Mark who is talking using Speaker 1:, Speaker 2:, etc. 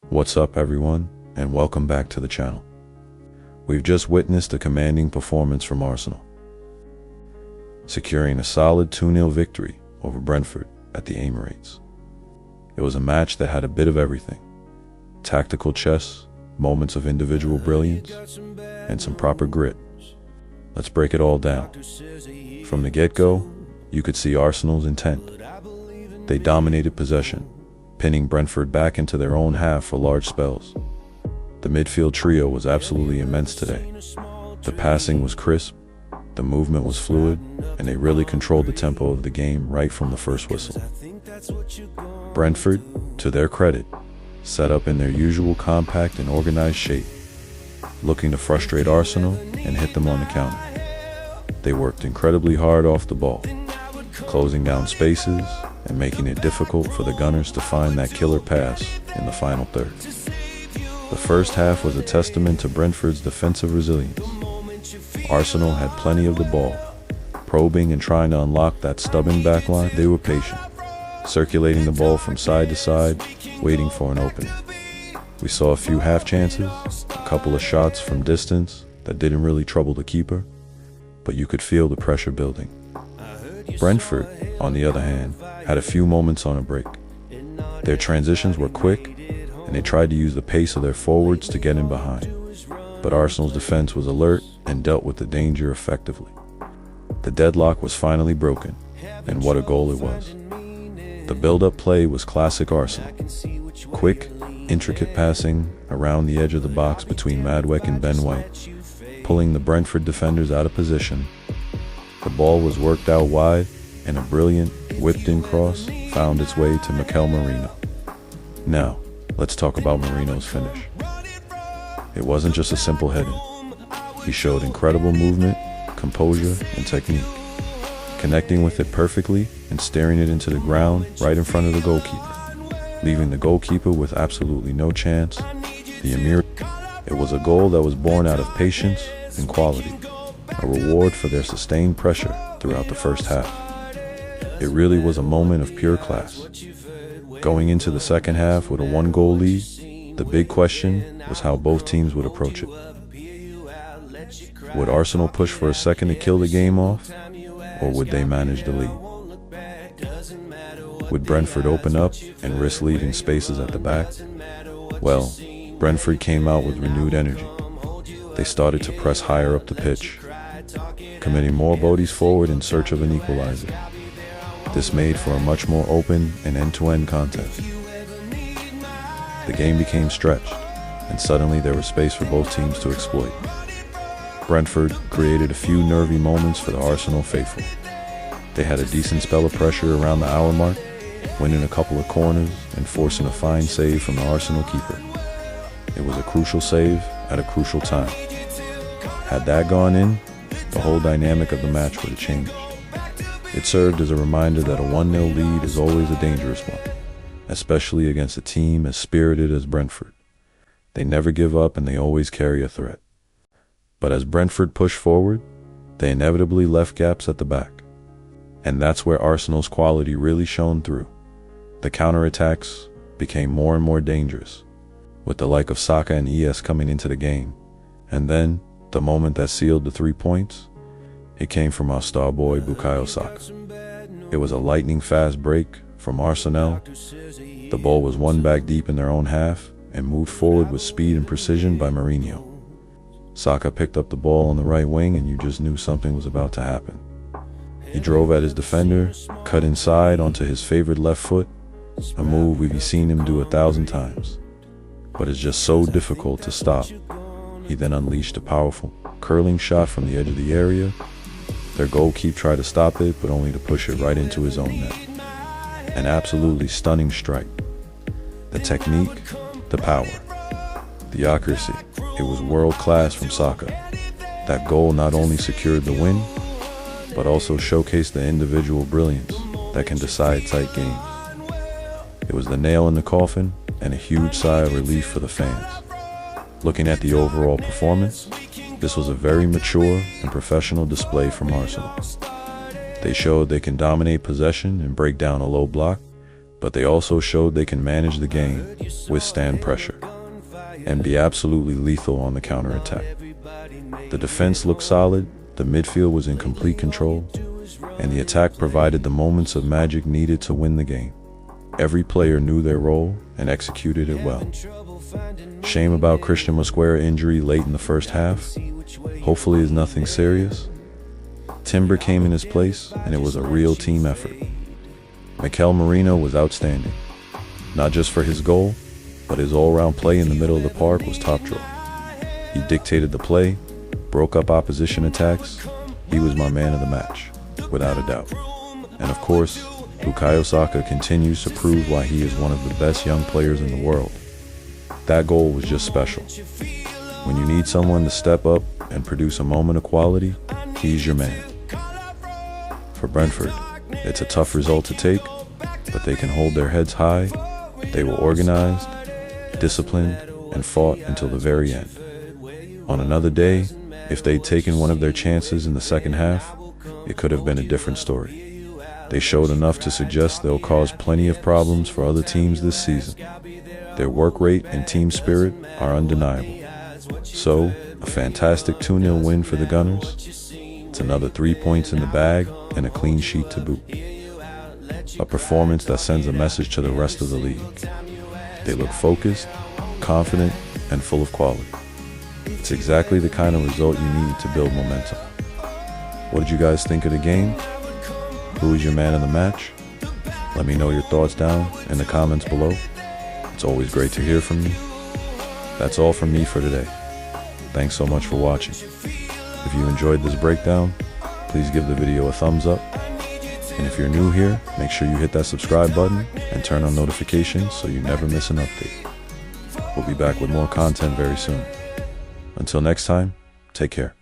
Speaker 1: What's up everyone, and welcome back to the channel. We've just witnessed a commanding performance from Arsenal, securing a solid 2-0 victory over Brentford at the Emirates. It was a match that had a bit of everything: tactical chess, moments of individual brilliance, and some proper grit. Let's break it all down. From the get-go, you could see Arsenal's intent. They dominated possession, pinning Brentford back into their own half for large spells. The midfield trio was absolutely immense today. The passing was crisp, the movement was fluid, and they really controlled the tempo of the game right from the first whistle. Brentford, to their credit, set up in their usual compact and organized shape, looking to frustrate Arsenal and hit them on the counter. They worked incredibly hard off the ball, closing down spaces and making it difficult for the Gunners to find that killer pass in the final third. The first half was a testament to Brentford's defensive resilience. Arsenal had plenty of the ball, probing and trying to unlock that stubborn backline. They were patient, circulating the ball from side to side, waiting for an opening. We saw a few half chances, a couple of shots from distance that didn't really trouble the keeper, but you could feel the pressure building. Brentford, on the other hand, had a few moments on a break. Their transitions were quick, and they tried to use the pace of their forwards to get in behind. But Arsenal's defense was alert and dealt with the danger effectively. The deadlock was finally broken, and what a goal it was. The build-up play was classic Arsenal. Quick, intricate passing around the edge of the box between Madweck and Ben White, pulling the Brentford defenders out of position. The ball was worked out wide, and a brilliant, whipped-in cross found its way to Mikel Merino. Now, let's talk about Merino's finish. It wasn't just a simple heading. He showed incredible movement, composure, and technique, connecting with it perfectly and steering it into the ground right in front of the goalkeeper, leaving the goalkeeper with absolutely no chance. The Emirates. It was a goal that was born out of patience and quality, a reward for their sustained pressure throughout the first half. It really was a moment of pure class. Going into the second half with a 1-goal lead, the big question was how both teams would approach it. Would Arsenal push for a second to kill the game off, or would they manage the lead? Would Brentford open up and risk leaving spaces at the back? Well, Brentford came out with renewed energy. They started to press higher up the pitch, committing more bodies forward in search of an equalizer. This made for a much more open and end-to-end contest. The game became stretched, and suddenly there was space for both teams to exploit. Brentford created a few nervy moments for the Arsenal faithful. They had a decent spell of pressure around the hour mark, winning a couple of corners and forcing a fine save from the Arsenal keeper. It was a crucial save at a crucial time. Had that gone in, the whole dynamic of the match would have changed. It served as a reminder that a 1-0 lead is always a dangerous one, especially against a team as spirited as Brentford. They never give up and they always carry a threat. But as Brentford pushed forward, they inevitably left gaps at the back. And that's where Arsenal's quality really shone through. The counterattacks became more and more dangerous, with the like of Saka and ES coming into the game. And then, the moment that sealed the 3 points, it came from our star boy Bukayo Saka. It was a lightning-fast break from Arsenal. The ball was won back deep in their own half and moved forward with speed and precision by Merino. Saka picked up the ball on the right wing and you just knew something was about to happen. He drove at his defender, cut inside onto his favorite left foot, a move we've seen him do 1,000 times. But it's just so difficult to stop. He then unleashed a powerful, curling shot from the edge of the area. Their goalkeeper tried to stop it, but only to push it right into his own net. An absolutely stunning strike. The technique, the power, the accuracy. It was world-class from Saka. That goal not only secured the win, but also showcased the individual brilliance that can decide tight games. It was the nail in the coffin and a huge sigh of relief for the fans. Looking at the overall performance, this was a very mature and professional display from Arsenal. They showed they can dominate possession and break down a low block, but they also showed they can manage the game, withstand pressure, and be absolutely lethal on the counterattack. The defense looked solid, the midfield was in complete control, and the attack provided the moments of magic needed to win the game. Every player knew their role and executed it well. Shame about Christian Mosquera's injury late in the first half. Hopefully it's nothing serious. Timber came in his place, and it was a real team effort. Mikel Merino was outstanding, not just for his goal, but his all-round play in the middle of the park was top drawer. He dictated the play, broke up opposition attacks. He was my man of the match, without a doubt. And of course, Bukayo Saka continues to prove why he is one of the best young players in the world. That goal was just special. When you need someone to step up and produce a moment of quality, he's your man. For Brentford, it's a tough result to take, but they can hold their heads high. They were organized, disciplined, and fought until the very end. On another day, if they'd taken one of their chances in the second half, it could have been a different story. They showed enough to suggest they'll cause plenty of problems for other teams this season. Their work rate and team spirit are undeniable. So, a fantastic 2-0 win for the Gunners. It's another 3 points in the bag and a clean sheet to boot. A performance that sends a message to the rest of the league. They look focused, confident, and full of quality. It's exactly the kind of result you need to build momentum. What did you guys think of the game? Who is your man of the match? Let me know your thoughts down in the comments below. It's always great to hear from you. That's all from me for today. Thanks so much for watching. If you enjoyed this breakdown, please give the video a thumbs up. And if you're new here, make sure you hit that subscribe button and turn on notifications so you never miss an update. We'll be back with more content very soon. Until next time, take care.